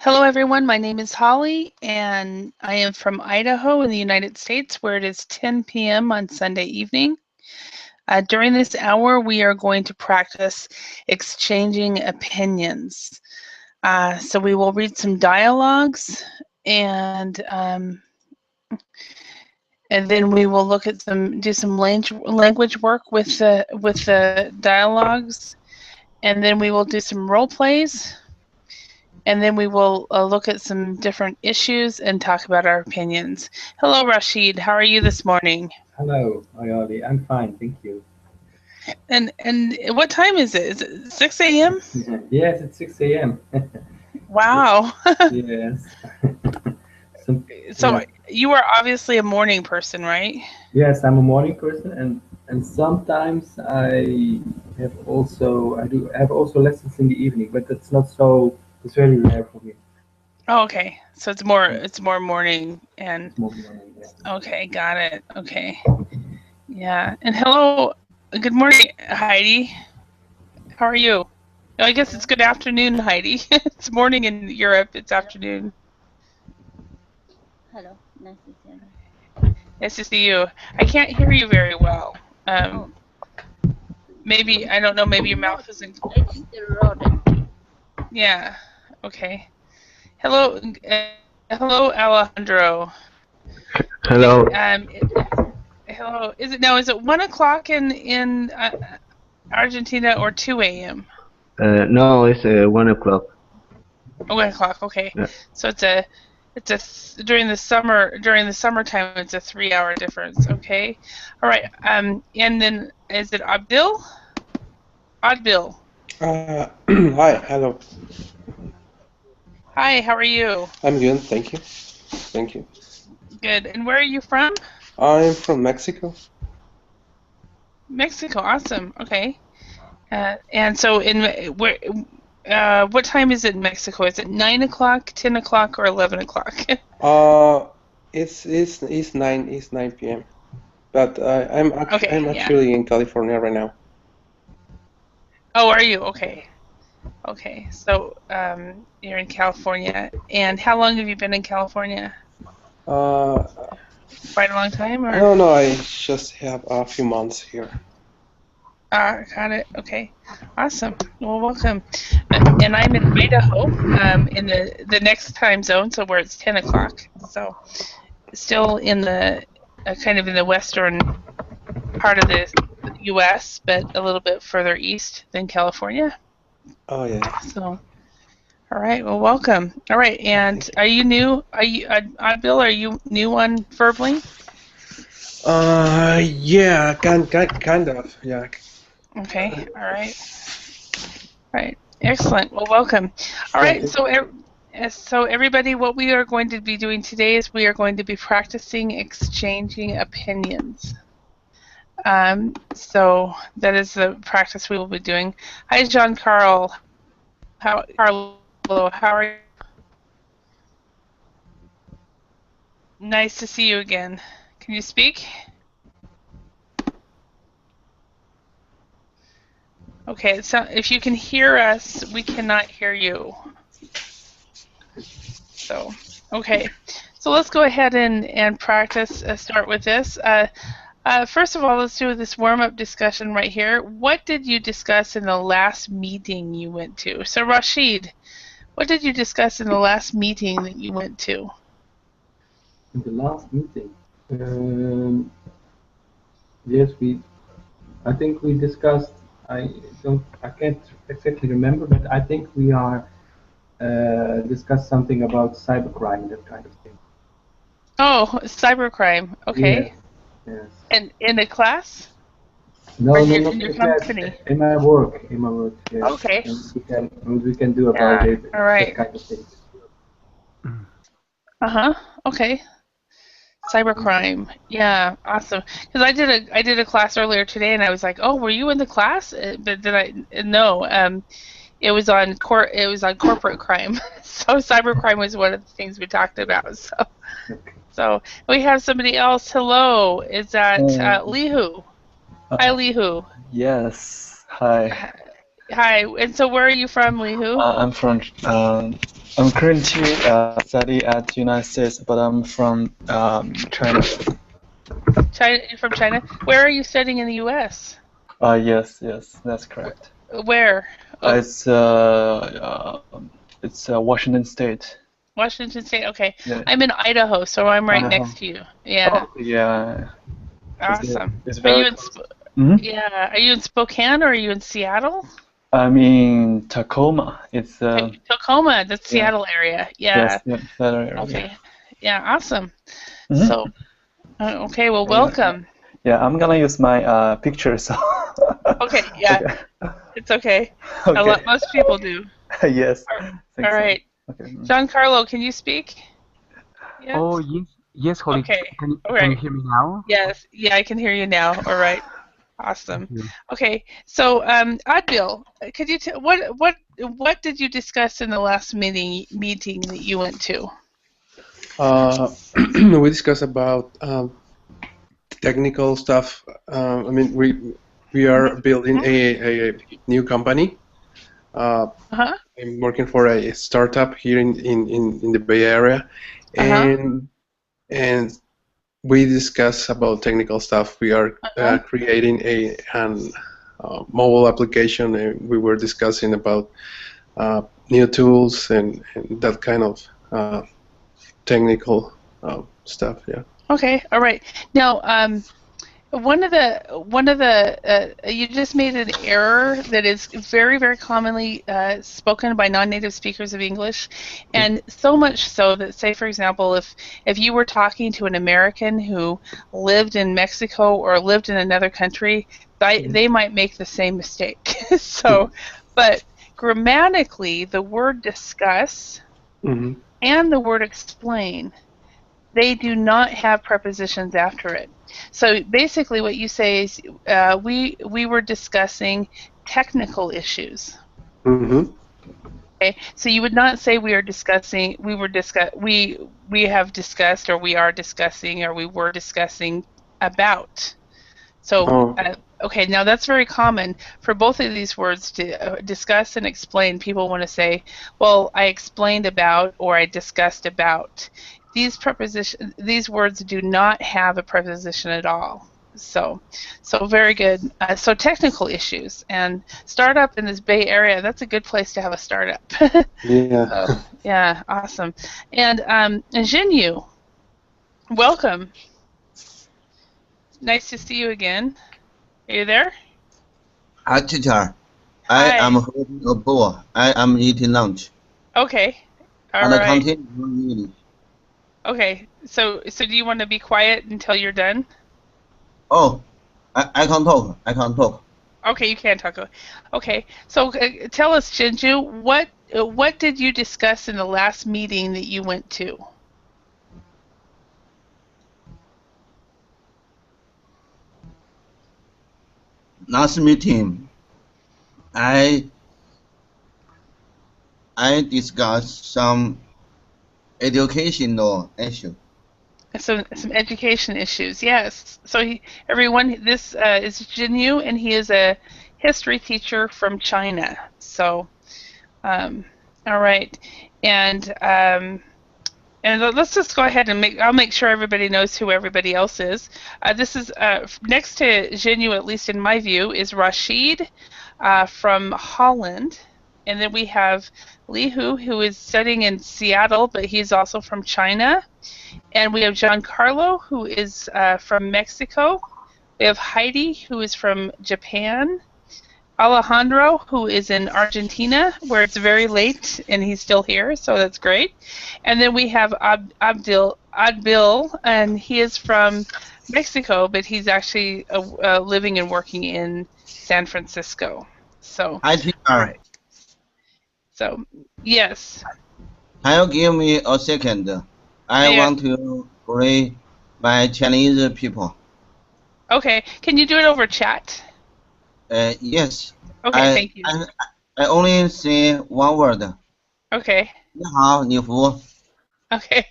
Hello, everyone. My name is Holly, and I am from Idaho in the United States, where it is 10 p.m. on Sunday evening. During this hour, we are going to practice exchanging opinions. So we will read some dialogues, and then we will look at do some language work with the dialogues, and then we will do some role plays. And then we will look at some different issues and talk about our opinions. Hello, Rashid. How are you this morning? Hello, Ayali. I'm fine, thank you. And what time is it? Is it 6 a.m.? Yes, it's 6 a.m. Wow. Yes. So, So yeah. you are obviously a morning person, right? Yes, I'm a morning person, and sometimes I do have also lessons in the evening, but that's not so. It's very rare for me. Oh, okay. So it's more morning and It's more morning. Yeah. okay, got it. Okay. Yeah. And hello, good morning, Heidi. How are you? Oh, I guess it's good afternoon, Heidi. It's morning in Europe. It's Hello. afternoon. Hello. Nice to see you. Nice to see you. I can't hear you very well. Oh, Maybe, I don't know, maybe your no, mouth isn't. it's the road. Yeah. Okay. Hello, hello, Alejandro. Okay. Hello. Hello. Is it 1 o'clock in Argentina or 2 a.m.? No, it's 1 o'clock. 1 o'clock. Okay. Yeah. So during the summertime it's a 3 hour difference. Okay. All right. And then is it Abdil? Adbil. Hi, hello. Hi. How are you? I'm good, thank you. Thank you. Good. And where are you from? I'm from Mexico. Mexico. Awesome. Okay. And so what time is it in Mexico? Is it 9 o'clock, 10 o'clock, or 11 o'clock? Uh, it's 9 p.m. But I'm Okay, yeah. actually in California right now. Oh, are you? Okay. Okay. So you're in California. And how long have you been in California? Uh, Quite a long time, I or? don't know. I just have a few months here. Got it. Okay. Awesome. Well, welcome. And I'm in Idaho, in the next time zone, so where it's 10 o'clock. So still in the kind of in the western part of the U.S., but a little bit further east than California. Oh yeah. So, all right. Well, welcome. All right. And Thank you. are you new? Bill? Are you new on Verbling? Yeah, kind of. Yeah. Okay. All right. All right. Excellent. Well, welcome. All Thank right. you. So everybody, what we are going to be doing today is we are going to be practicing exchanging opinions. So that is the practice we will be doing. Hi, John Carl. Carlo, how are you? Nice to see you again. Can you speak? Okay, so if you can hear us, we cannot hear you. So, okay. So let's go ahead and practice, start with this. First of all, let's do this warm-up discussion right here. What did you discuss in the last meeting you went to? So Rashid, what did you discuss in the last meeting that you went to? In the last meeting, um, yes, I think we discussed. I can't exactly remember, but I think we are discussed something about cybercrime, that kind of thing. Oh, cybercrime. Yes, Okay. yes. And in a class or No, in no, your not in in your the class. company? In my work, yes. Okay. And we can do about Yeah. it, All that right. kind of things. Uh-huh. Okay. Cybercrime. Yeah, awesome. Because I did a class earlier today, and I was like, "Oh, were you in the class?" But then no. It was on corporate crime. So cybercrime was one of the things we talked about. Okay. So we have somebody else. Hello, is that Uh, Lihu? Hi, uh, Lihu. yes. Hi. Hi. And so where are you from, Lihu? I'm from. I'm currently study at United States, but I'm from China. China. You're from China. Where are you studying in the U.S.? Yes, that's correct. Where? Oh, It's Washington State. Washington State. Okay. Yeah. I'm in Idaho, so I'm right Idaho. next to you. Yeah. Oh, yeah. Awesome. It's Are very you in? close. Mhm. Yeah. Are you in Spokane or are you in Seattle? I'm in Tacoma. It's Tacoma. That's yeah. Seattle area. Yeah. Yes, that area. Okay. Yeah. Awesome. Mhm. So. Okay. Well, welcome. Yeah, I'm gonna use my picture. So. Okay. Yeah. Okay. It's okay. Okay. A lot. Most people do. Yes. All right. Okay. Giancarlo, can you speak? Yes? Oh, yes, Holly. Okay. Can All you hear me now? Yes. Yeah, I can hear you now. All right. Awesome. Thank you. Okay. So, Adbil, could you what did you discuss in the last meeting that you went to? We discussed about technical stuff. I mean, we are building a new company. Uh-huh. I'm working for a startup here in the Bay Area, and we discuss about technical stuff. We are creating an mobile application, and we were discussing about new tools and that kind of technical stuff. Yeah. Okay. All right. Now, one of the you just made an error that is very, very commonly spoken by non-native speakers of English, and so much so that, say, for example, if you were talking to an American who lived in Mexico or lived in another country, they might make the same mistake. So, but grammatically, the word discuss and the word explain, they do not have prepositions after it. So basically what you say is we were discussing technical issues. Okay, so you would not say we have discussed or we are discussing or we were discussing about. So okay, now that's very common for both of these words to discuss and explain. People want to say, well, I explained about or I discussed about. These words do not have a preposition at all. So very good. So technical issues and startup in this Bay Area, that's a good place to have a startup. Yeah. So, yeah, awesome. And Jinyu, welcome. Nice to see you again. Are you there? Hi, teacher. Hi. I am holding a bowl. I am eating lunch. Okay. All and right. continue reading. Okay. So do you want to be quiet until you're done? Oh, I can talk. I can talk. Okay, you can talk. Okay. So tell us, Jinju, what did you discuss in the last meeting that you went to? Last meeting, I discussed some educational issue. Some education issues, yes. So everyone, this is Jinyu, and he is a history teacher from China. So, all right, and let's just go ahead and I'll make sure everybody knows who everybody else is. This is next to Jinyu, at least in my view, is Rashid from Holland. And then we have Lihu, who is studying in Seattle, but he's also from China. And we have Giancarlo, who is from Mexico. We have Heidi, who is from Japan. Alejandro, who is in Argentina, where it's very late, and he's still here, so that's great. And then we have Adbil, and he is from Mexico, but he's actually living and working in San Francisco. So, Hi, teacher. all right. So, yes. Can you give me a second? I want to greet my Chinese people. Okay. Can you do it over chat? Yes. Okay, thank you. I only say one word. Okay. 你好，你福. Okay.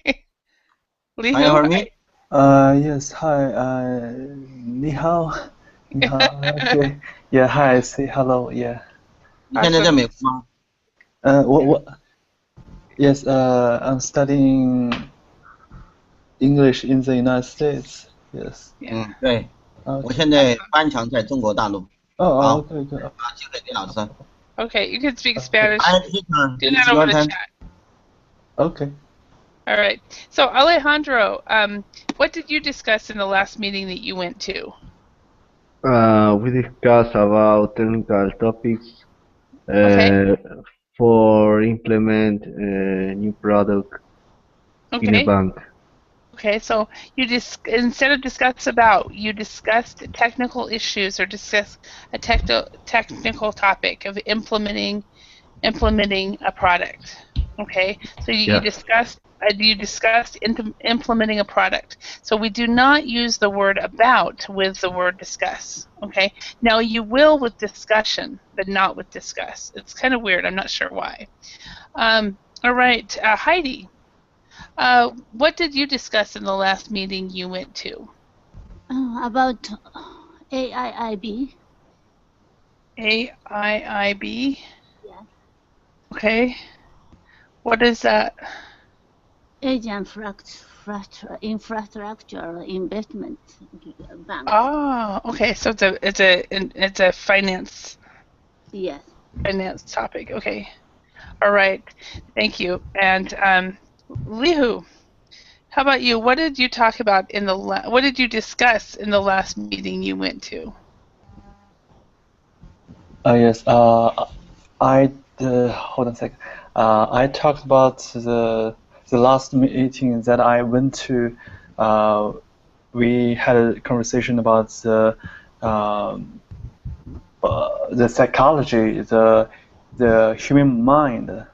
Lihu, Can you hear me? Yes. Hi. 你好. Okay. Yeah. Hi. Say hello. Yeah. 你现在在美国吗？ Yes, I'm studying English in the United States. Yes. 嗯，对， Okay. 我现在班长在中国大陆。 Oh, okay, good. 把交给李老师。 Okay, you can speak Spanish. Hi, teacher. Do It's that your over the turn. chat. Okay. All right. So Alejandro, what did you discuss in the last meeting that you went to? We discussed about technical topics Okay. for implement new product in a Okay. bank. Okay. So you instead of discuss about, you discussed technical issues or discuss a technical topic of implementing a product. Okay. So you Yeah. discussed implementing a product. So we do not use the word about with the word discuss. Okay. Now you will with discussion, but not with discuss. It's kind of weird. I'm not sure why. All right, Heidi. What did you discuss in the last meeting you went to? About AIIB. AIIB? Yes. Okay. What is that? Asian infrastructure investment bank. Oh, okay. So it's a finance Yes. topic. Okay. All right. Thank you. And Lihu, how about you? What did you talk about what did you discuss in the last meeting you went to? Yes. Hold on a second. I talked about the last meeting that I went to. We had a conversation about the psychology, the human mind.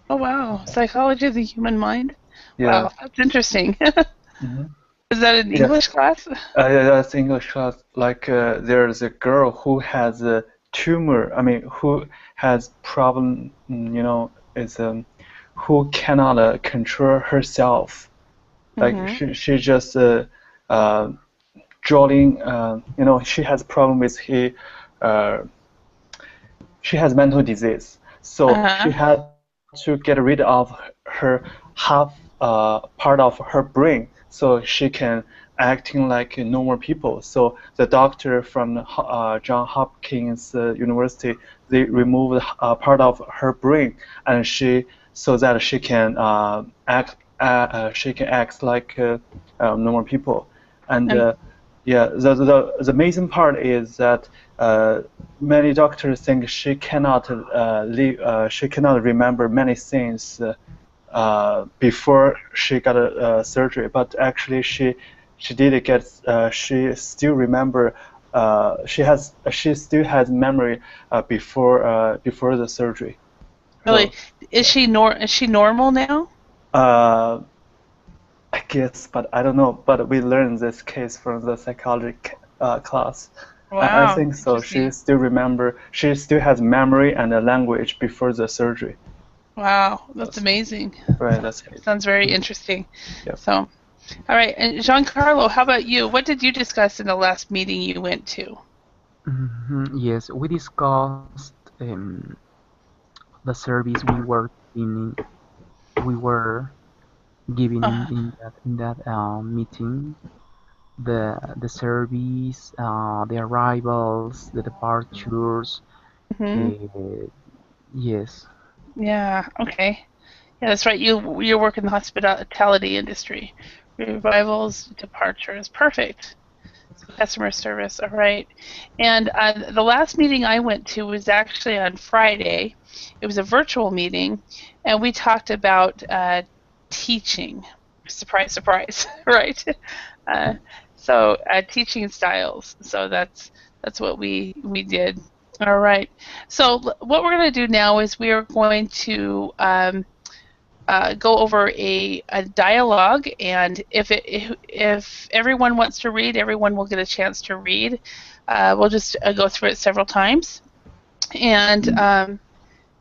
Oh wow, psychology of the human mind. Yeah. Wow, that's interesting. Mm-hmm. Is that an English class? Yeah, that's English class. Like there's a girl who has a tumor. I mean, who has problem. Is who cannot control herself. Like she just drawing. She has problem with she has mental disease. So she had to get rid of her half part of her brain so she can acting like normal people. So the doctor from John Hopkins University, they removed part of her brain, and so that she can act like normal people. And the amazing part is that many doctors think she cannot remember many things before she got a surgery, but actually she did get she still remember she still has memory before the surgery. Really? So, is she normal now? I guess, but I don't know. But we learned this case from the psychology class. Wow, I think so. She still remember. She still has memory and a language before the surgery. Wow, that's amazing. Right, that's amazing. Sounds very interesting. Yep. So, all right, and Giancarlo, how about you? What did you discuss in the last meeting you went to? Yes, we discussed the service we were giving in that meeting. The service, the arrivals, the departures. Yes. Yeah. Okay. Yeah, that's right. You work in the hospitality industry. Arrivals, departures. Perfect. So customer service. All right. And the last meeting I went to was actually on Friday. It was a virtual meeting, and we talked about teaching. Surprise, surprise. Right. So teaching styles. So that's what we did. All right. So what we're going to do now is we are going to go over a dialogue, and if everyone wants to read, everyone will get a chance to read. We'll just go through it several times, and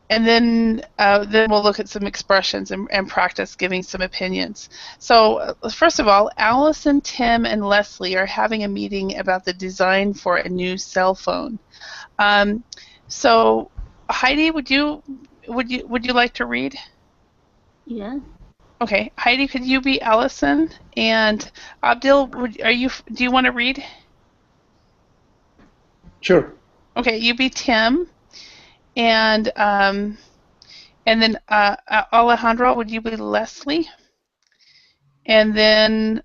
then we'll look at some expressions and practice giving some opinions. So first of all, Allison, Tim, and Leslie are having a meeting about the design for a new cell phone. So Heidi, would you like to read? Yes. Okay, Heidi, could you be Allison? And Abdul, do you want to read? Sure. Okay, you be Tim, and then Alejandro, would you be Leslie? And then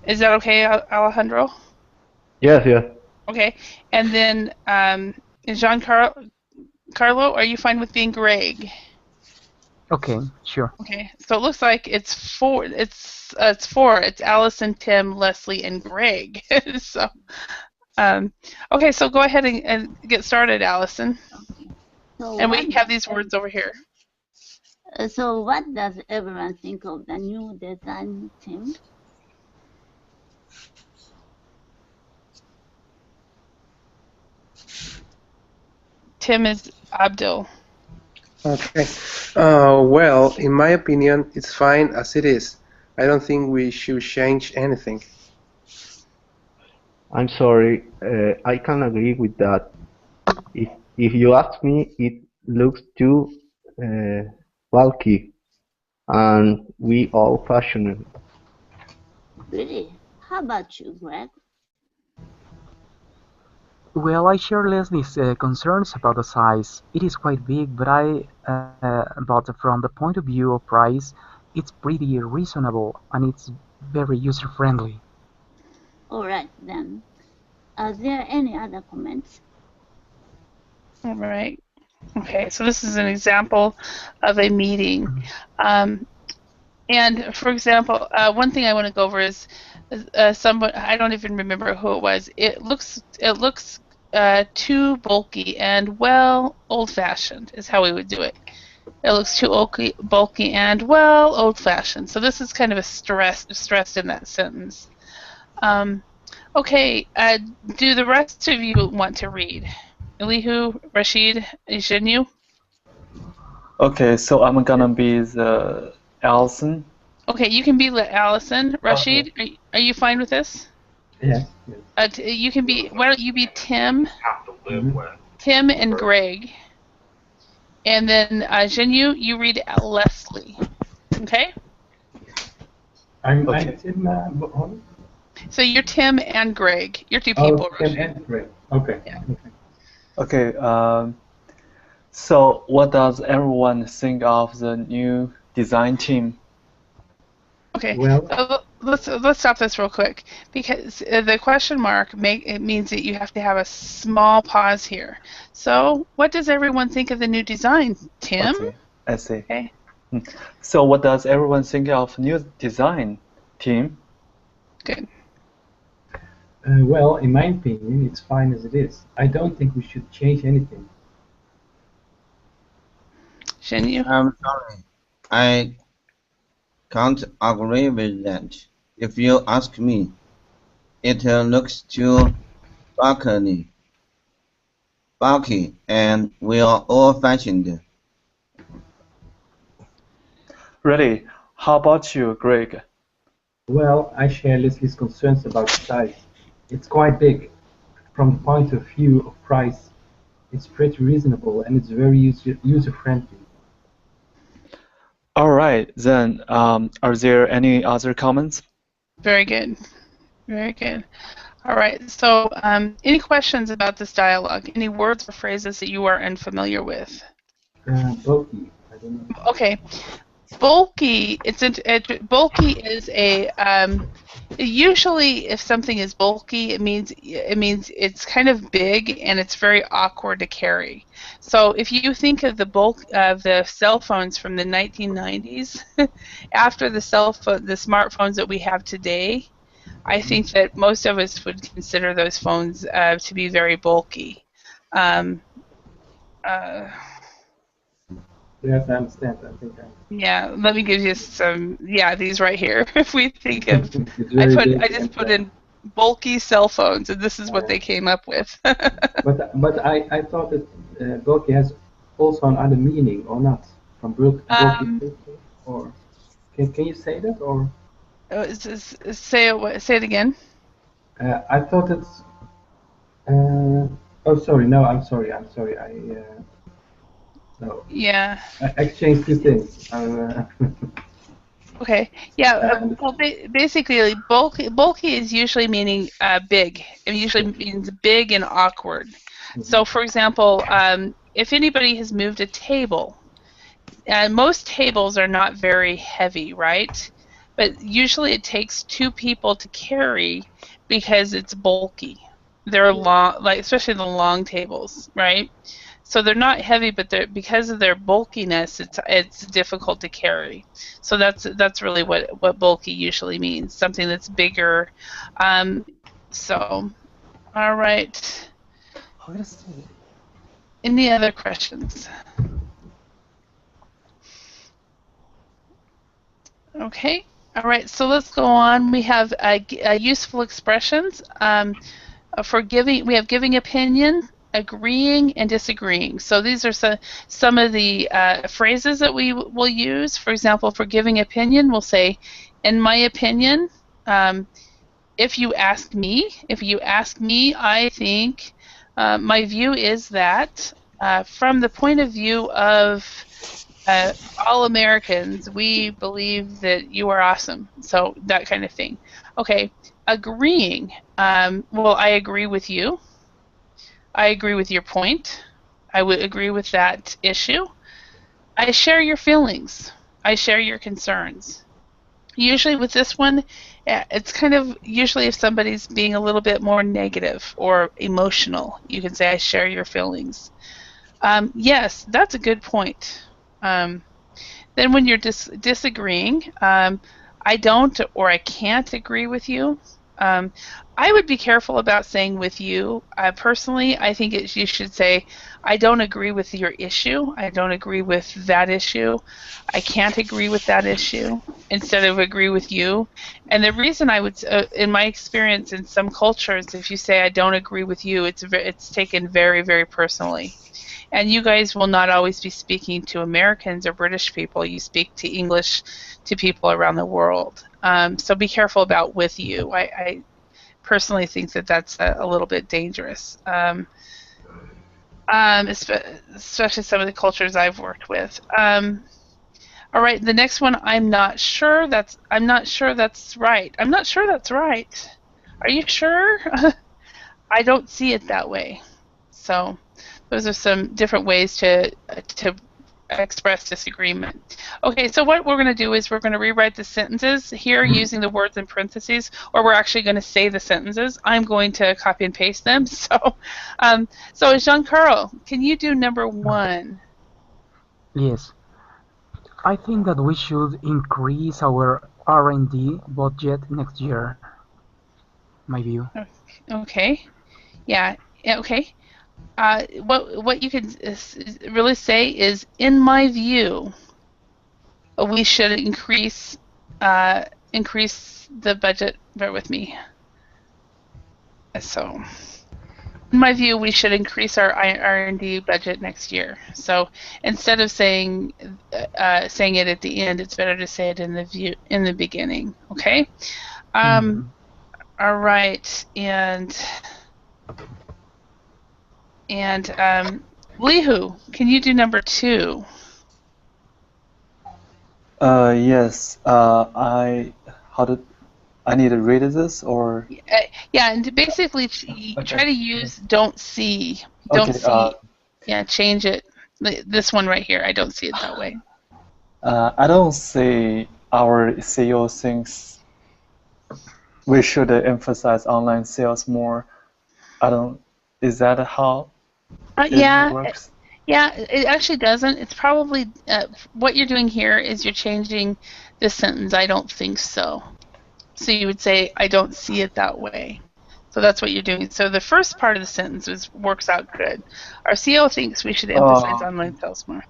is that okay, Alejandro? Yes, yes. Okay, and then Carlo, are you fine with being Greg? Okay, sure. Okay, so it looks like it's four. It's four. It's Allison, Tim, Leslie, and Greg. So, okay, so go ahead and get started, Allison. So and we have these words over here. So what does everyone think of the new design team? Tim is Abdul. Okay. Well, in my opinion, it's fine as it is. I don't think we should change anything. I'm sorry, I can agree with that. If you ask me, it looks too bulky and we old-fashioned. Really? How about you, Greg? Well, I share Leslie's concerns about the size. It is quite big, but but from the point of view of price, it's pretty reasonable and it's very user-friendly. All right, then. Are there any other comments? All right. Okay, so this is an example of a meeting. And for example, one thing I want to go over is someone, I don't even remember who it was. It looks too bulky and, well, old-fashioned is how we would do it. It looks too bulky and, well, old-fashioned. So this is kind of a stressed in that sentence. Okay, do the rest of you want to read? Elihu, Rashid, Ishinu? Okay, so I'm gonna be the Allison. Okay, you can be Allison. Rashid, okay. Are you fine with this? Yes. You can be. Why don't you be Tim? Mm-hmm. Tim and Greg. And then Jinyu, you read Leslie. Okay. I'm Okay. Tim. So you're Tim and Greg. You're two people. Oh, Tim and Greg. Okay. Yeah. Okay. So what does everyone think of the new design team? Okay. Well, let's stop this real quick because the question mark it means that you have to have a small pause here. So what does everyone think of the new design, Tim? Okay, I see. Okay. So what does everyone think of new design team? Good. well, in my opinion, it's fine as it is. I don't think we should change anything. Jinyu? I'm sorry. I can't agree with that. If you ask me, it looks too bulky and we are old-fashioned. Really? How about you, Greg? Well, I share Leslie's concerns about the size. It's quite big. From the point of view of price, it's pretty reasonable and it's very user-friendly. All right, then, are there any other comments? Very good. Very good. All right. So, any questions about this dialogue? Any words or phrases that you are unfamiliar with? Bulky. I don't know. Okay. Bulky. Bulky is a. Usually, if something is bulky, it means it's kind of big and it's very awkward to carry. So if you think of the bulk of the cell phones from the 1990s, after the smartphones that we have today, I think that most of us would consider those phones to be very bulky. Yes, I understand. Yeah, let me give you some. Yeah, these right here. If we think of, I just put in bulky cell phones, and this is what they came up with. but I thought that bulky has also another meaning, or not? From bulky, or can you say that, or? Say it again. I thought it's Oh, sorry. No, I'm sorry. I'm sorry. No. Yeah. I exchanged two things. Okay. Yeah. And Well, basically, bulky is usually meaning big. It usually means big and awkward. So, for example, if anybody has moved a table, most tables are not very heavy, right? But usually it takes two people to carry because it's bulky. They're long, like especially the long tables, right? So they're not heavy, but they're because of their bulkiness, it's difficult to carry. So that's really what bulky usually means, something that's bigger. So, all right. Any other questions? Okay. All right. So let's go on. We have useful expressions for giving. We have giving opinion, agreeing, and disagreeing. So these are some of the phrases that we will use. For example, for giving opinion, we'll say, "In my opinion." If you ask me, I think my view is that from the point of view of all Americans, we believe that you are awesome. So that kind of thing. Okay, agreeing. Well, I agree with you. I agree with your point. I would agree with that issue. I share your feelings. I share your concerns. Usually with this one, it's kind of usually if somebody's being a little bit more negative or emotional, you can say, I share your feelings. Yes, that's a good point. Then when you're disagreeing, I don't or I can't agree with you. I would be careful about saying with you. Personally, I think you should say, I don't agree with your issue. I don't agree with that issue. I can't agree with that issue instead of agree with you. And the reason I would, in my experience in some cultures, if you say I don't agree with you, it's taken very, very personally. And you guys will not always be speaking to Americans or British people. You speak to English to people around the world. So be careful about with you. I personally think that that's a little bit dangerous, especially some of the cultures I've worked with. All right, the next one, I'm not sure that's right. I'm not sure that's right. Are you sure? I don't see it that way. So those are some different ways to express disagreement. Okay, so what we're going to do is we're going to rewrite the sentences here using the words in parentheses, or we're actually going to say the sentences. I'm going to copy and paste them. So, Jean-Carl, can you do number 1? Yes. I think that we should increase our R&D budget next year. My view. Okay. Yeah. Okay. What you can really say is, in my view, we should increase the budget. Bear with me. So, in my view, we should increase our R&D budget next year. So instead of saying it at the end, it's better to say it in the beginning. Okay. All right, and Lihu, can you do number 2? Yes. I need to read this or? Yeah, and basically try to use don't see. Yeah, change it. This one right here, I don't see it that way. I don't see our CEO thinks we should emphasize online sales more. Is that how it works? Yeah, it actually doesn't. It's probably, what you're doing here is you're changing the sentence, I don't think so. So you would say, I don't see it that way. So that's what you're doing. So the first part of the sentence works out good. Our CEO thinks we should emphasize online sales more.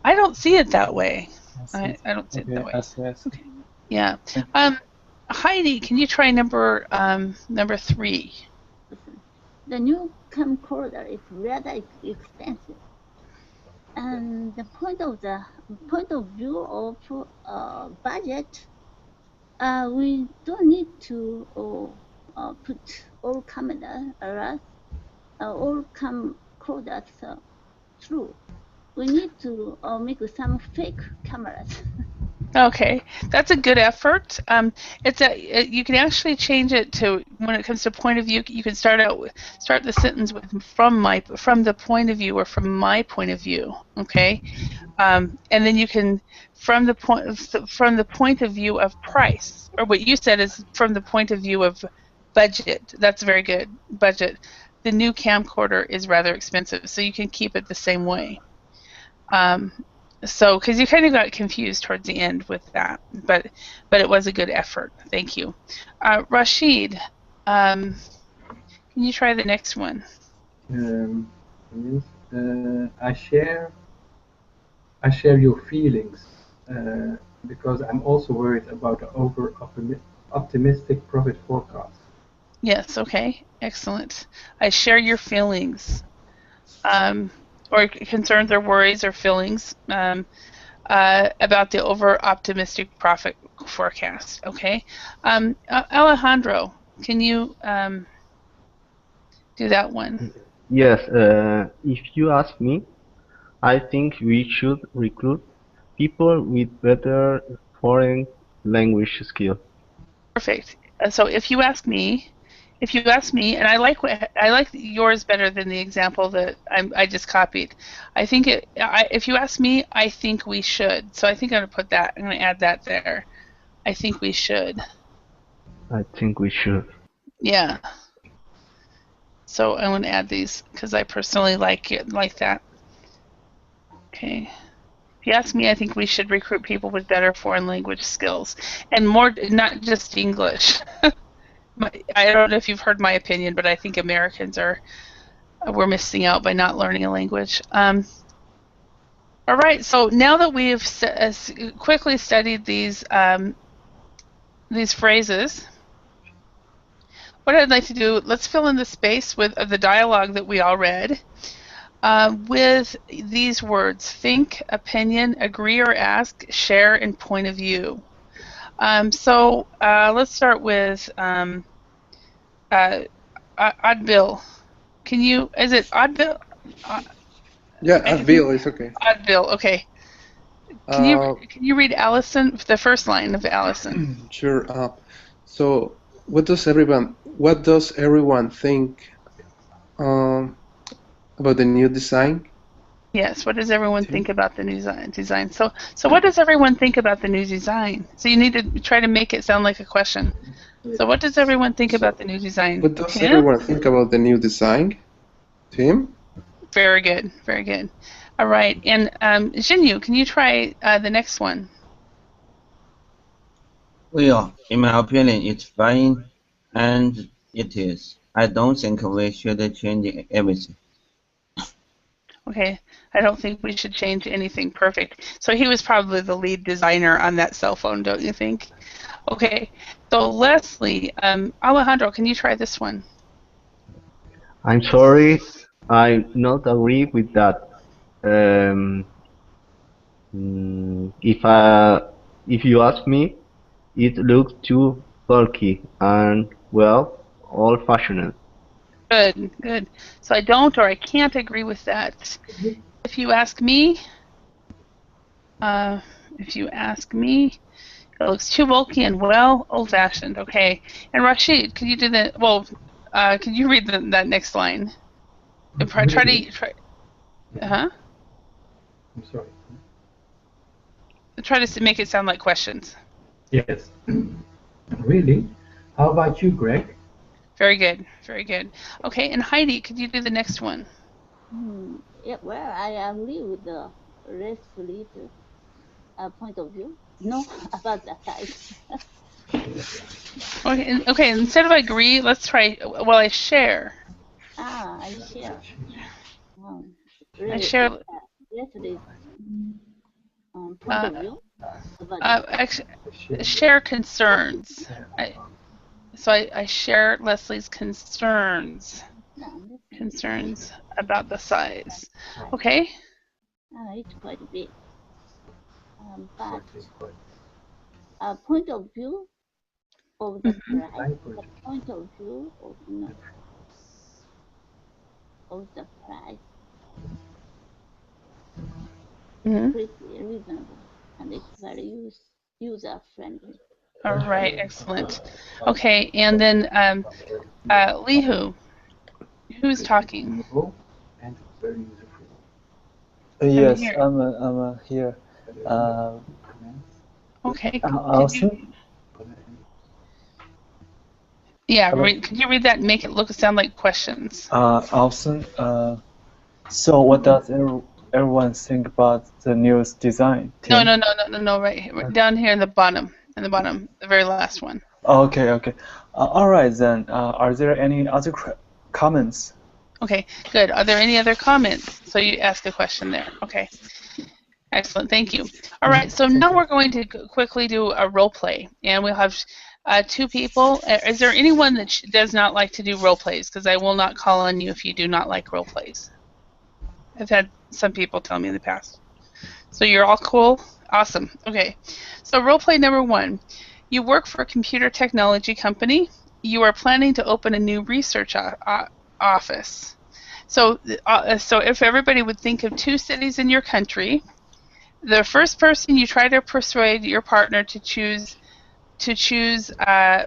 I don't see it that way. I don't see it that way. Okay. Yeah. Heidi, can you try number 3? The new camcorder is rather expensive, and the point of view of budget, we don't need to put all camera around. all come code as true. We need to make some fake cameras. Okay, that's a good effort. You can actually change it to, when it comes to point of view, you can start the sentence with from the point of view or from my point of view. Okay, and then you can from the point of view of price, or what you said is from the point of view of budget. That's very good. Budget. The new camcorder is rather expensive, so you can keep it the same way. So, because you kind of got confused towards the end with that, but it was a good effort. Thank you. Rashid, can you try the next one? Yes, I share your feelings because I'm also worried about the over optimistic profit forecast. Yes. Okay. Excellent. I share your feelings, or concerns, or worries, or feelings. About the over-optimistic profit forecast. Okay, Alejandro, can you do that one? Yes, if you ask me, I think we should recruit people with better foreign language skills. Perfect. So if you ask me, and I like yours better than the example that I just copied. I think if you ask me, I think we should. So I think I'm going to put that. I'm going to add that there. I think we should. I think we should. Yeah. So I want to add these because I personally like that. Okay. If you ask me, I think we should recruit people with better foreign language skills and more, not just English. I don't know if you've heard my opinion, but I think Americans we're missing out by not learning a language. All right. So now that we've quickly studied these phrases, what I'd like to do, let's fill in the space with the dialogue that we all read. With these words: think, opinion, agree or ask, share, and point of view. So let's start with Adbil. Is it Adbil? Yeah, Adbil is okay. Adbil, okay. Can you read Allison, the first line of Allison? Sure. So what does everyone think about the new design? Yes, what does everyone think about the new design? So what does everyone think about the new design? So you need to try to make it sound like a question. So what does everyone think about the new design? What does everyone think about the new design? Tim? Very good, very good. All right, and Jinyu, can you try the next one? Well, in my opinion, it's fine, and it is. I don't think we should change everything. Okay, I don't think we should change anything. Perfect. So he was probably the lead designer on that cell phone, don't you think? Okay, so Leslie, Alejandro, can you try this one? I'm sorry, I not agree with that. If you ask me, it looks too bulky and, well, old-fashioned. Good, good. So I don't or I can't agree with that. If you ask me, it looks too bulky and, well, old-fashioned. Okay. And Rashid, could you do could you read that next line? Try. I'm sorry. Try to make it sound like questions. Yes. Really? How about you, Greg? Very good, very good. Okay, and Heidi, could you do the next one? Yeah, well, I agree with the Leslie's point of view. No, about the size. Okay. Instead of agree, let's try. Well, I share. I share. I share. Leslie's point of view. Actually, share concerns. I share Leslie's concerns. Concerns about the size. Okay. It's quite big. But point of view of the price, the point of view of of the price. Mm-hmm. Pretty reasonable, and it's very user friendly. All right, excellent. Okay, and then Lihu, who's talking? And very user-friendly. Yes, here. I'm here. Okay. Alison? Yeah, Hello? could you read that and make it sound like questions? Alison, so what does everyone think about the new design? No, Tim? right down here in the bottom, the very last one. Okay, okay. All right then. Are there any other comments? Okay, good. Are there any other comments? So you ask a question there. Okay. Excellent. Thank you. All right. So now we're going to quickly do a role play, and we'll have two people. Is there anyone that does not like to do role plays? Because I will not call on you if you do not like role plays. I've had some people tell me in the past. So you're all cool? Awesome. Okay. So role play number 1. You work for a computer technology company. You are planning to open a new research office. So if everybody would think of 2 cities in your country, the first person you try to persuade your partner to choose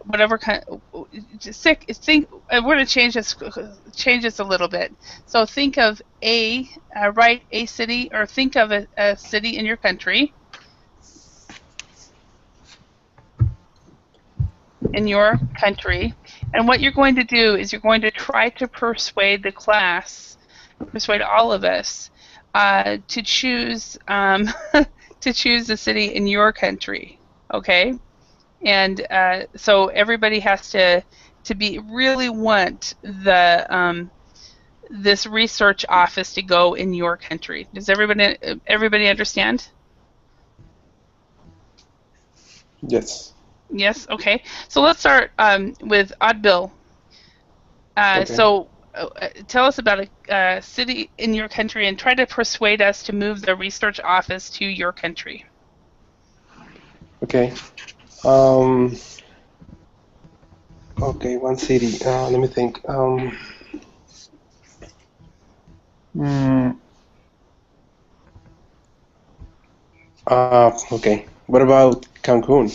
whatever kind. Think. We're going to change this a little bit. So think of write a city, or think of a city in your country. And what you're going to do is you're going to try to persuade the class, persuade all of us, to choose to choose a city in your country. Okay. And so everybody has to really want this research office to go in your country. Does everybody understand? Yes. Yes. Okay. So let's start with Adbil. Okay. So tell us about a city in your country and try to persuade us to move the research office to your country. Okay. Okay, one city. Let me think. Okay. What about Cancun?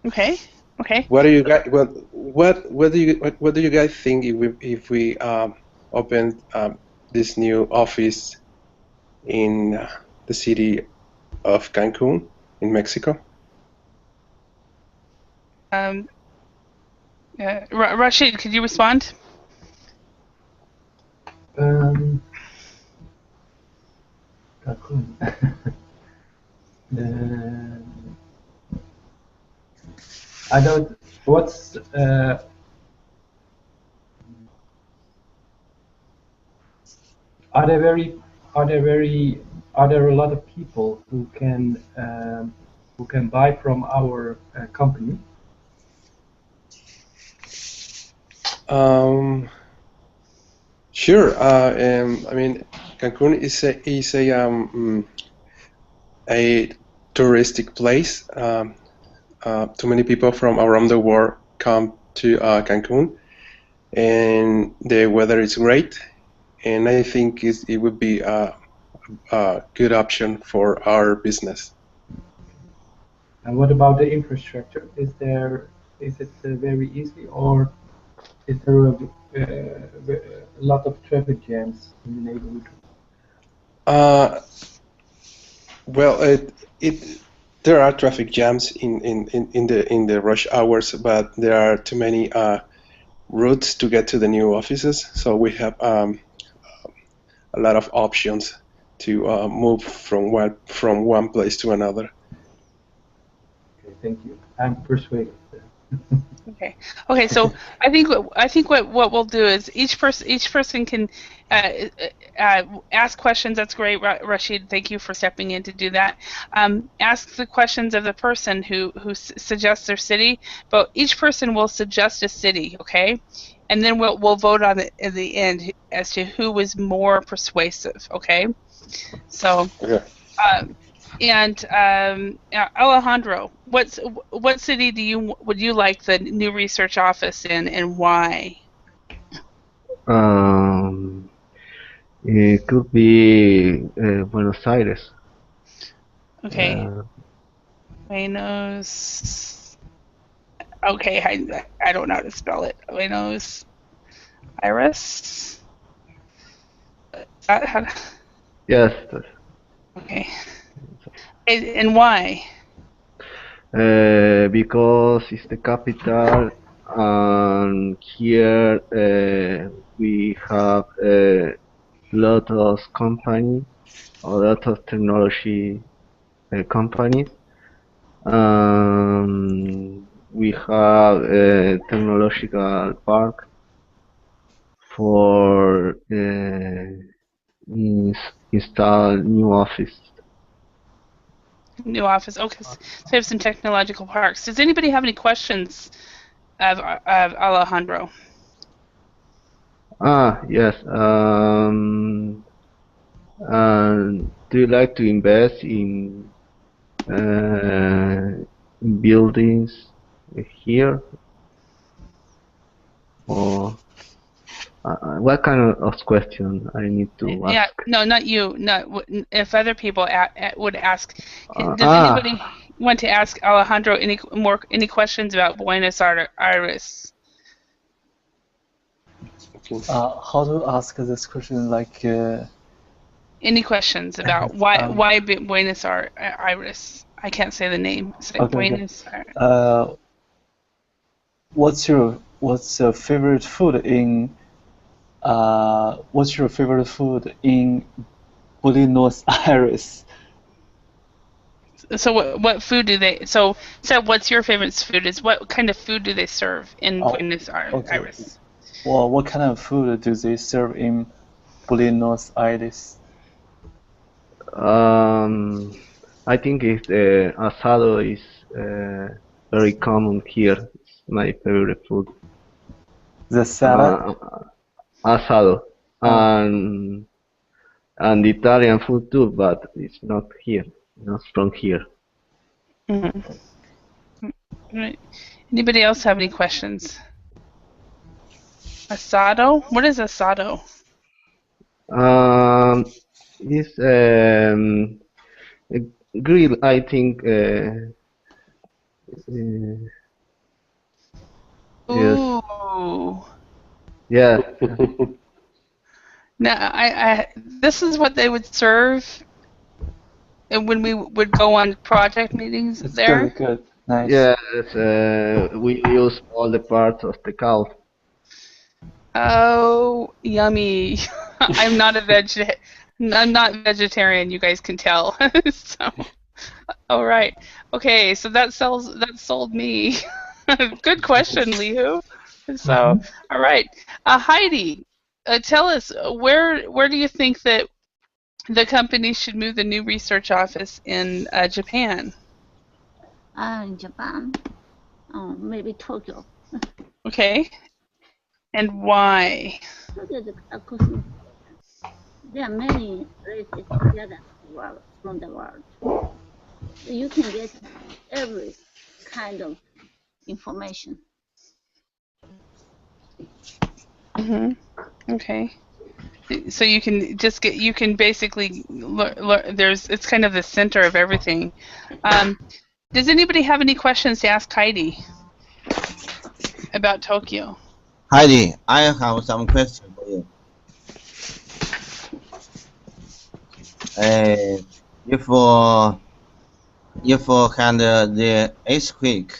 Okay. Okay. What do you guys? What do you guys think if we open this new office in the city of Cancun in Mexico? Rashid, could you respond? Cancun. I don't. What's are there a lot of people who can buy from our company? Sure. I mean, Cancun is a touristic place. Too many people from around the world come to Cancun, and the weather is great. And I think it would be a good option for our business. And what about the infrastructure? Is it very easy, or is there a lot of traffic jams in the neighborhood? Well, there are traffic jams in the rush hours, but there are too many routes to get to the new offices, so we have a lot of options to move from one place to another. Okay, thank you. I'm persuaded. Okay. Okay. So I think what we'll do is each person can ask questions. That's great, Rashid. Thank you for stepping in to do that. Ask the questions of the person who suggests their city, but each person will suggest a city. Okay. And then we'll vote on it in the end as to who was more persuasive. Okay. So. Okay. And Alejandro, what city would you like the new research office in, and why? It could be Buenos Aires. Okay. Buenos. Okay, I don't know how to spell it. Buenos Aires. How, Yes. okay. And why? Because it's the capital, and here we have a lot of companies, a lot of technology companies. We have a technological park for install new office. New office. Okay, so we have some technological parks. Does anybody have any questions of Alejandro? Yes. Do you like to invest in buildings here, or what kind of question I need to ask? Yeah, no, not you. No, if other people would ask, does anybody want to ask Alejandro any questions about Buenos Aires? How to ask this question? Like any questions about why Buenos Aires? I can't say the name. It's like Buenos Aires. What's your favorite food in Buenos Aires? So what food do they? So what's your favorite food? Is what kind of food do they serve in Buenos Aires? Well, what kind of food do they serve in Buenos Aires? I think asado is very common here. It's my favorite food. The salad? Asado. And Italian food too, but it's not here. Not from here. Mm-hmm. Right. Anybody else have any questions? Asado? What is asado? It's grill, I think. Ooh. Yes. Now, this is what they would serve when we would go on project meetings there. Good. Nice. Yes, we use all the parts of the cow. Oh, yummy! I'm not not vegetarian. You guys can tell. So, all right. Okay, so that sold me. Good question, Lihu. So, all right, Heidi, tell us where do you think that the company should move the new research office in Japan? In Japan, maybe Tokyo. Okay, and why? Tokyo is a cosmopolitan. There are many races together from the world. You can get every kind of information. Okay. So you can just you can basically it's kind of the center of everything. Does anybody have any questions to ask Heidi about Tokyo? Heidi, I have some questions for you. If had the earthquake,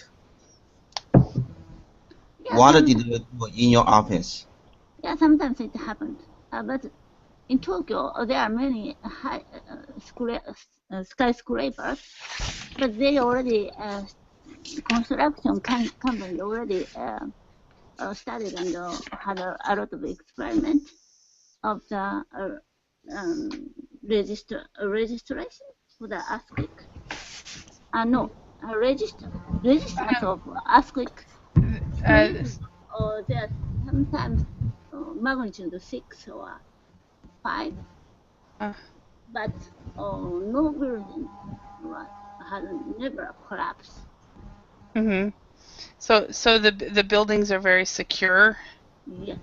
what did you do in your office? Yeah, sometimes it happened. But in Tokyo, there are many high skyscrapers, but they already construction company already started and had a lot of experiment of the registration for the earthquake. Resistance of earthquake. There sometimes magnitude 6 or 5, but no building has never collapsed. So the buildings are very secure. Yes.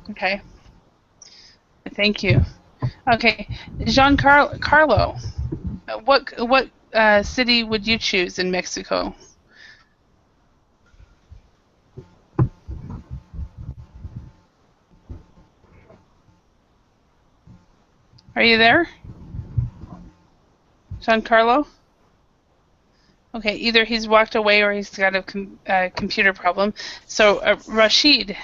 Okay. Thank you. Okay, Carlo, what city would you choose in Mexico? Are you there, Giancarlo? Okay, either he's walked away or he's got a computer problem. So, Rashid.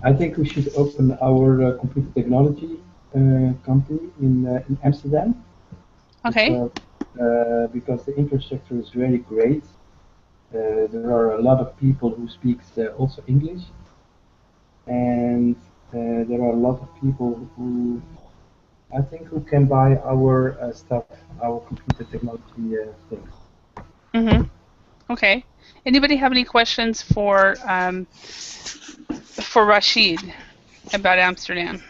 I think we should open our computer technology company in Amsterdam. Okay. Because the infrastructure is very great. There are a lot of people who speak also English, and there are a lot of people who I think who can buy our stuff, our computer technology things. Okay. Anybody have any questions for Rashid about Amsterdam?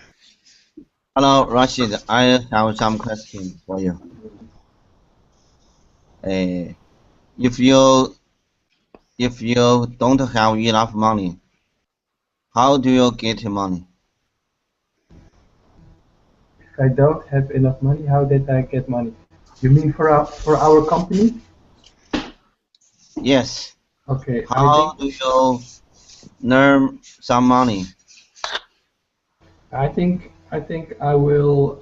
Hello, Rashid. I have some questions for you. If you don't have enough money, how do you get money? If I don't have enough money, how did I get money? You mean for our company? Yes. Okay. How do you earn some money? I think I will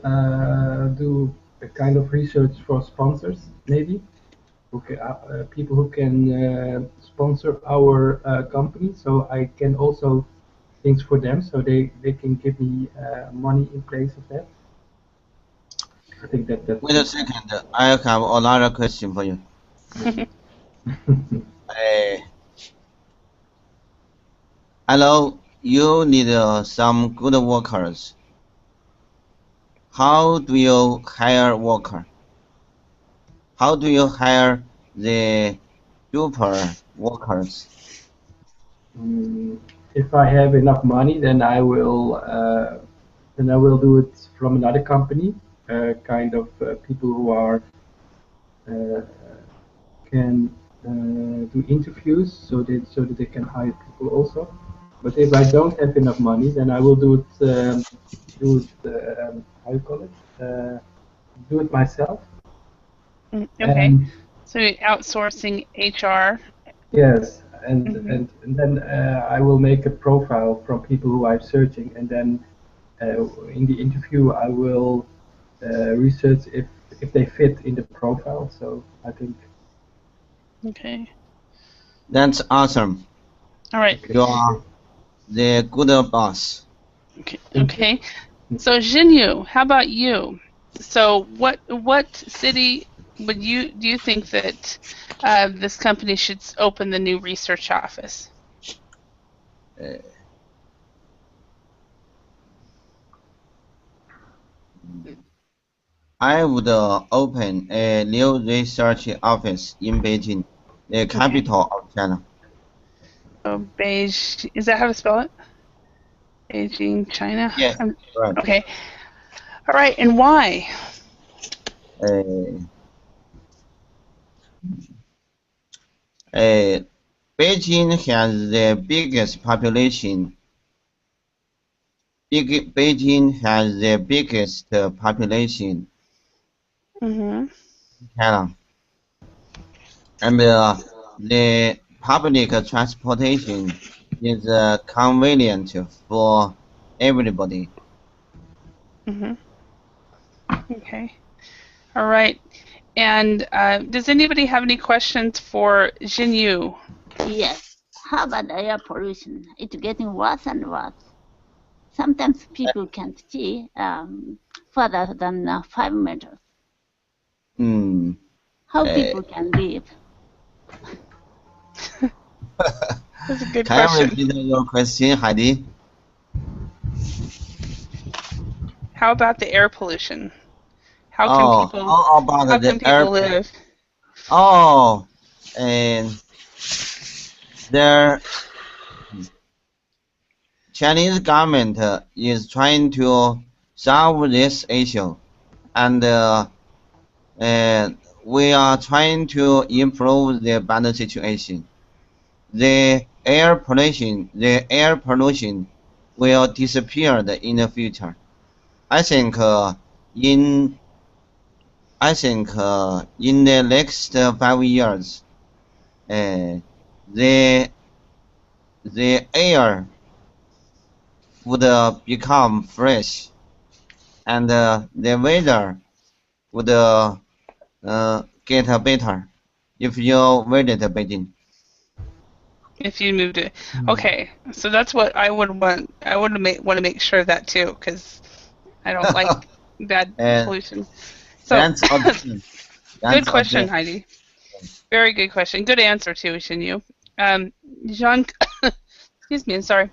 do a kind of research for sponsors, maybe. Okay, people who can sponsor our company, so I can also things for them, so they can give me money in place of that. I think that. Wait a second. I have another question for you. I know you need some good workers. How do you hire worker? How do you hire the super workers? If I have enough money, then I will do it from another company, kind of people who are can do interviews, so that they can hire people also. But if I don't have enough money, then I will do it. How you call it? Do it myself. Okay. So outsourcing HR. Yes, and then I will make a profile from people who I'm searching, and then in the interview I will research if they fit in the profile. So I think. Okay. That's awesome. All right. You are the good boss. Okay. Okay. So Jinyu, how about you? So what city do you think that this company should open the new research office? I would open a new research office in Beijing, the capital of China. Oh, Beijing. Is that how to spell it? Beijing, China? Yes, right. Okay. All right, and why? Beijing has the biggest population. Beijing has the biggest population in China, and the public transportation is convenient for everybody. Okay. All right. And does anybody have any questions for Jinyu? Yes. How about air pollution? It's getting worse and worse. Sometimes people can't see further than 5 meters. How people can live? That's a good question. Can you repeat your question, Heidi? How about the air pollution? How can people live? Oh, and the Chinese government is trying to solve this issue, and we are trying to improve the bad situation. the air pollution will disappear in the future. I think in the next 5 years, the air would become fresh, and the weather would get better if you visit Beijing. If you moved it, okay. So that's what I would want. I would want to make sure of that too, because I don't like bad pollution. So good question, Heidi. Very good question. Good answer too, Xinyu. Jean, excuse me. I'm sorry,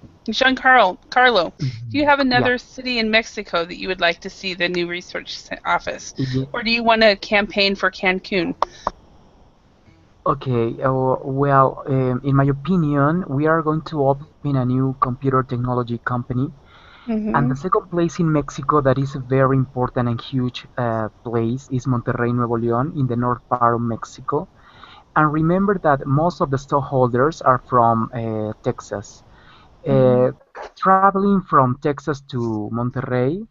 Carlo. Do you have another city in Mexico that you would like to see the new research office, or do you want to campaign for Cancun? Okay, well, in my opinion, we are going to open a new computer technology company. And the second place in Mexico that is a very important and huge place is Monterrey, Nuevo León, in the north part of Mexico. And remember that most of the stockholders are from Texas. Traveling from Texas to Monterrey,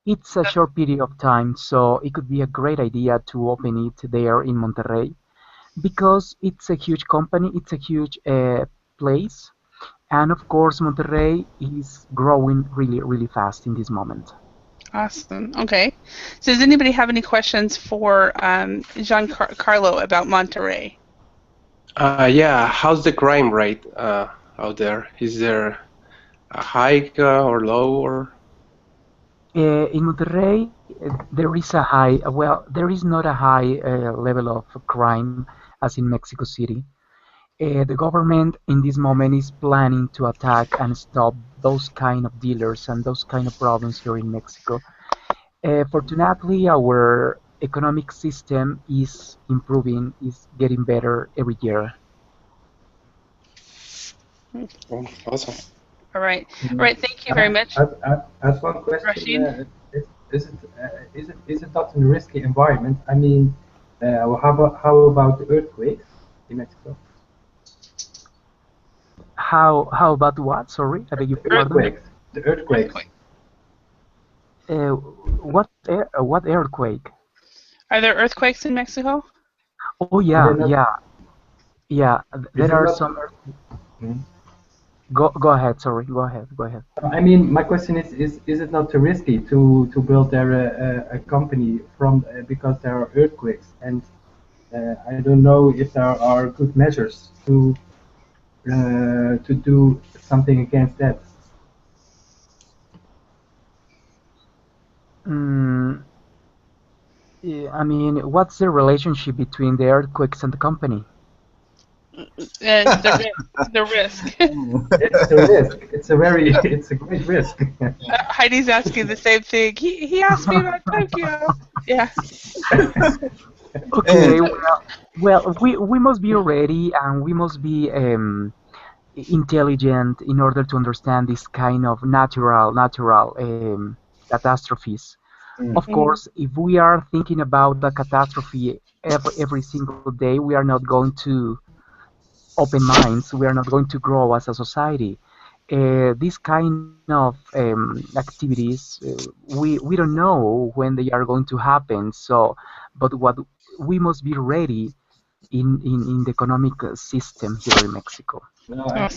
it's a short period of time, so it could be a great idea to open it there in Monterrey. Because it's a huge company, it's a huge place, and of course Monterrey is growing really, really fast in this moment. Awesome. Okay. So does anybody have any questions for Giancarlo about Monterrey? Yeah. How's the crime rate out there? Is there a high or low or? In Monterrey, there is a high. Well, there is not a high level of crime as in Mexico City. The government in this moment is planning to attack and stop those kind of dealers and those kind of problems here in Mexico. Fortunately, our economic system is improving, is getting better every year. Oh, awesome. All right. All right. Thank you very much. As one question, is it not a risky environment? I mean, how about the earthquakes in Mexico? How about what? Sorry, I beg your pardon. The earthquakes. What earthquake? Are there earthquakes in Mexico? Oh yeah. There are some. Go ahead. Sorry. Go ahead. I mean, my question is it not too risky to build there a company from because there are earthquakes, and I don't know if there are good measures to do something against that. I mean, what's the relationship between the earthquakes and the company? The risk. It's a risk. It's a great risk. Heidi's asking the same thing. He asked me about Tokyo. Yeah. Okay. Well, we must be ready and we must be intelligent in order to understand this kind of natural catastrophes. Of course, if we are thinking about the catastrophe every single day, we are not going to open minds. We are not going to grow as a society. These kind of activities, we don't know when they are going to happen. So, but what we must be ready in the economic system here in Mexico. No, I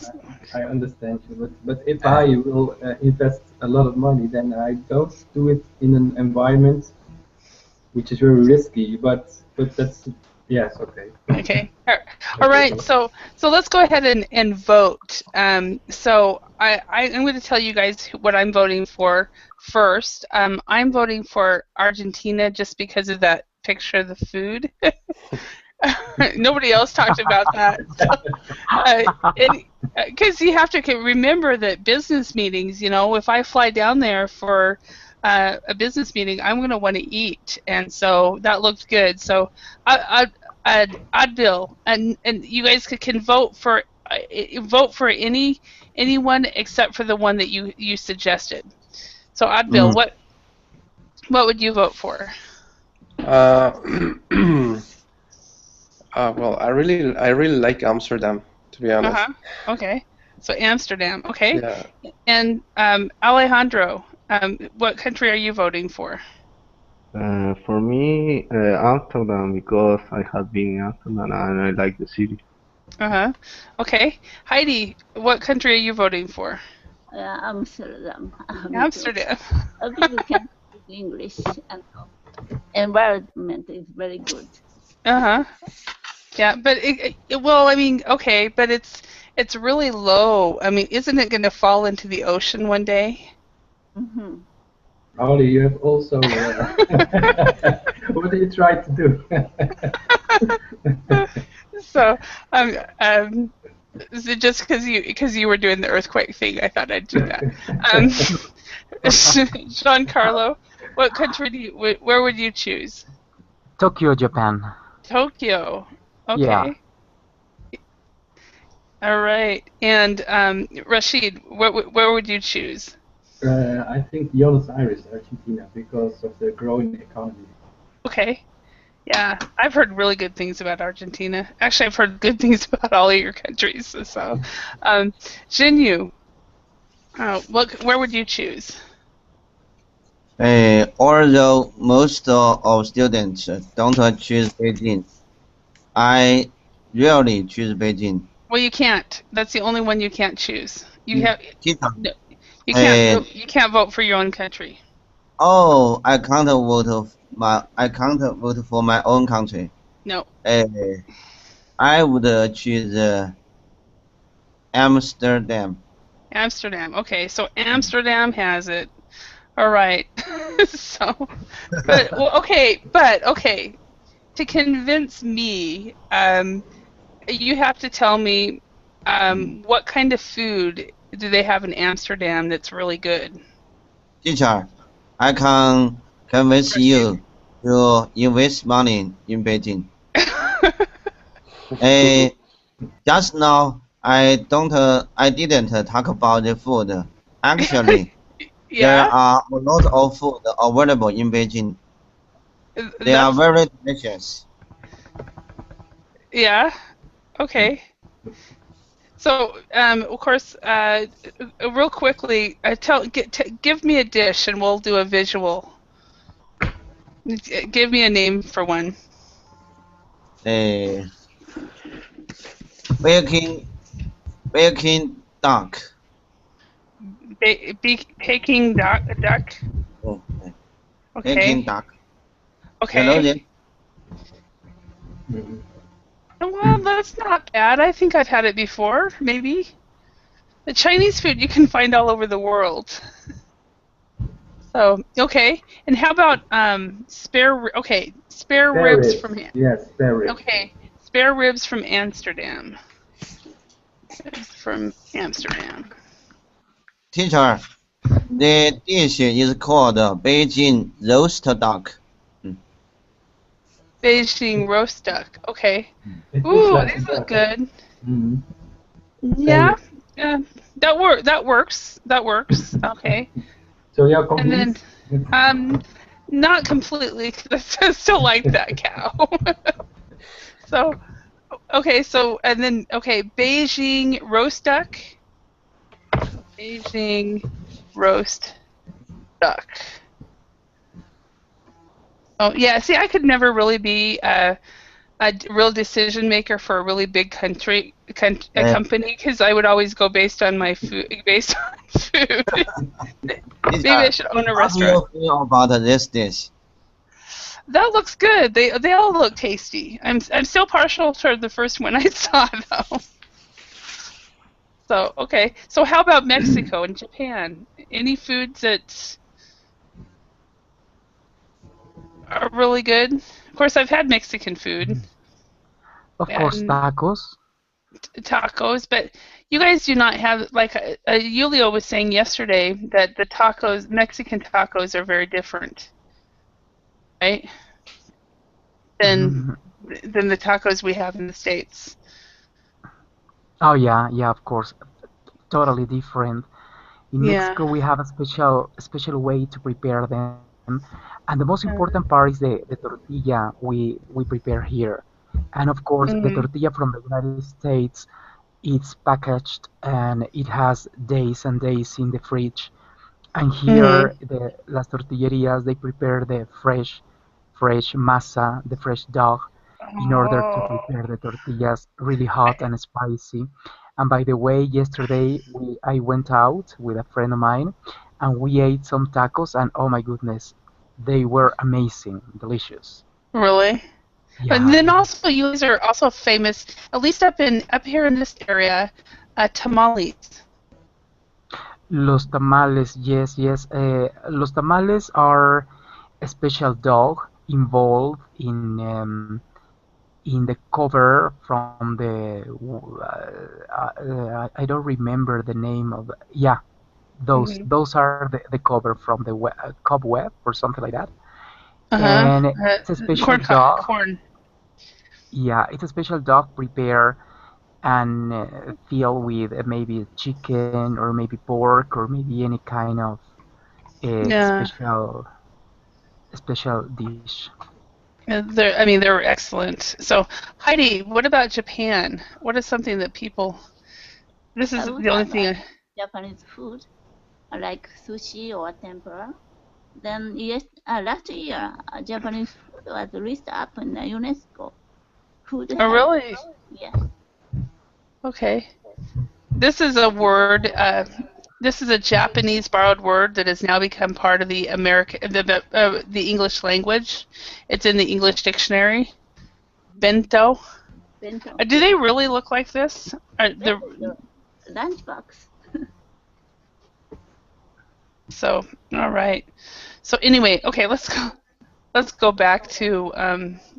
understand you, but if I will invest a lot of money, then I don't do it in an environment which is very risky. But that's yes, okay. Okay. All right. So let's go ahead and vote. So I'm going to tell you guys what I'm voting for first. I'm voting for Argentina just because of that picture of the food. Nobody else talked about that. Because you have to remember that business meetings, if I fly down there for a business meeting, I'm going to want to eat. And so that looked good. So Adbil, and you guys can vote for anyone except for the one that you suggested. So Adbil, what would you vote for? Well, I really like Amsterdam to be honest. Okay. So Amsterdam. Okay. Yeah. And Alejandro, what country are you voting for? For me, Amsterdam, because I have been in Amsterdam and I like the city. Okay. Heidi, what country are you voting for? Amsterdam. Amsterdam. I think you can speak English and environment is very good. Yeah, but well, I mean, okay, but it's really low. I mean, isn't it going to fall into the ocean one day? Mm-hmm. Ollie, you have also. What do you try to do? So, is it just because you were doing the earthquake thing, I thought I'd do that. Giancarlo, what country where would you choose? Tokyo, Japan. Tokyo. Okay. Yeah. All right. And Rashid, where would you choose? I think Buenos Aires, Argentina, because of the growing economy. Okay. Yeah, I've heard really good things about Argentina. Actually, I've heard good things about all of your countries. So, Jinyu, where would you choose? Although most of students don't choose Beijing, I rarely choose Beijing. Well, you can't. That's the only one you can't choose. You have. No, you can't vote for your own country. Oh, I can't vote for my own country. No. I would choose Amsterdam. Amsterdam. Okay, so Amsterdam has it. All right. So, but okay. To convince me, you have to tell me what kind of food do they have in Amsterdam that's really good. Teacher, I can convince you to invest money in Beijing. Just now, I didn't talk about the food. Actually, there are a lot of food available in Beijing. They are very delicious. Yeah. Okay. So, of course, real quickly, give me a dish and we'll do a visual. Give me a name for one. Peking duck. Peking duck. Oh, okay. Peking duck. Okay. Well, that's not bad. I think I've had it before, maybe. The Chinese food you can find all over the world. So, okay. And how about spare ribs from Yes, spare ribs. Okay. Spare ribs from Amsterdam. From Amsterdam. Teacher, the dish is called Beijing roast duck. Beijing roast duck. Okay. Ooh, these look good. Mm-hmm. Yeah. That works. Okay. So you're convinced? And then, not completely, because I still like that cow. So, okay. So, and then, okay, Beijing roast duck. Beijing roast duck. Oh yeah, see, I could never really be a real decision maker for a really big company, because I would always go based on food. Maybe I should own a restaurant. How do you feel about this dish? That looks good. They all look tasty. I'm still partial to the first one I saw though. So okay. So how about Mexico and Japan? Any foods that are really good? Of course, I've had Mexican food. Of course, tacos. Tacos, but you guys do not have, like Julio was saying yesterday, that the Mexican tacos are very different, right? Than the tacos we have in the States. Oh yeah, of course, totally different. In Mexico, we have a special way to prepare them, and the most important part is the tortilla we prepare here, and of course the tortilla from the United States. it's packaged and it has days and days in the fridge. And here, las tortillerias, they prepare the fresh masa, the fresh dough, in order to prepare the tortillas really hot and spicy. And by the way, yesterday I went out with a friend of mine, and we ate some tacos, and oh my goodness, they were amazing, delicious. Really? Yeah. And then also, you guys are also famous, at least up here in this area, tamales. Los tamales, yes. Los tamales are a special dough involved in the cover from the I don't remember the name of those are the cover from the cobweb or something like that. And it's a special dough. Corn. Yeah, it's a special dough prepared and filled with maybe chicken or maybe pork or maybe any kind of special dish. They're excellent. So, Heidi, what about Japan? What is something that people? This is the only thing. Japanese food, like sushi or tempura. Then last year, Japanese food was listed up in the UNESCO food. Oh, really? Yes. Okay. This is a word. This is a Japanese borrowed word that has now become part of the the English language. It's in the English dictionary. Bento. Do they really look like this? Lunchbox. So, all right. So anyway, okay, let's go back to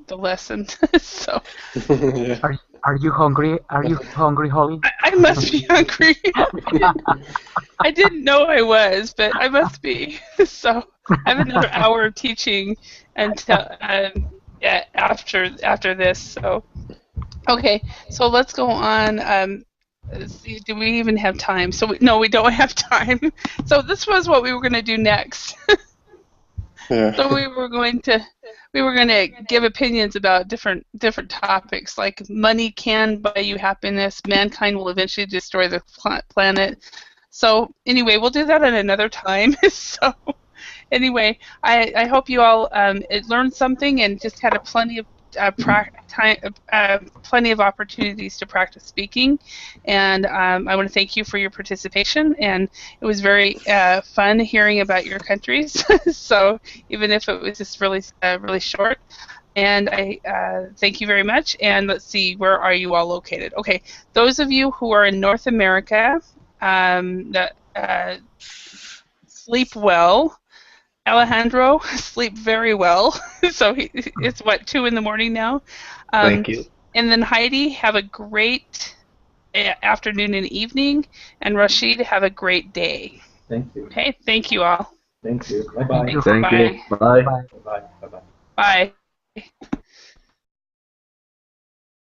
the lesson. So. Yeah. Are you hungry? Are you hungry, Holly? I must be hungry. I didn't know I was, but I must be. So I have another hour of teaching until after this. So okay, so let's go on. See, do we even have time? So no, we don't have time. So this was what we were going to do next. Yeah. So we were going to give opinions about different topics, like money can buy you happiness, mankind will eventually destroy the planet. So anyway, we'll do that at another time. So anyway, I hope you all learned something and just had plenty of opportunities to practice speaking, and I want to thank you for your participation, and it was very fun hearing about your countries. So even if it was just really short, and I thank you very much. And let's see, where are you all located? Okay, those of you who are in North America, sleep well. Alejandro, sleep very well. So it's what, 2 a.m. now? Thank you. And then Heidi, have a great afternoon and evening. And Rashid, have a great day. Thank you. Okay, thank you all. Thank you. Bye-bye. Thank you. Bye. Bye-bye. Bye-bye. Bye.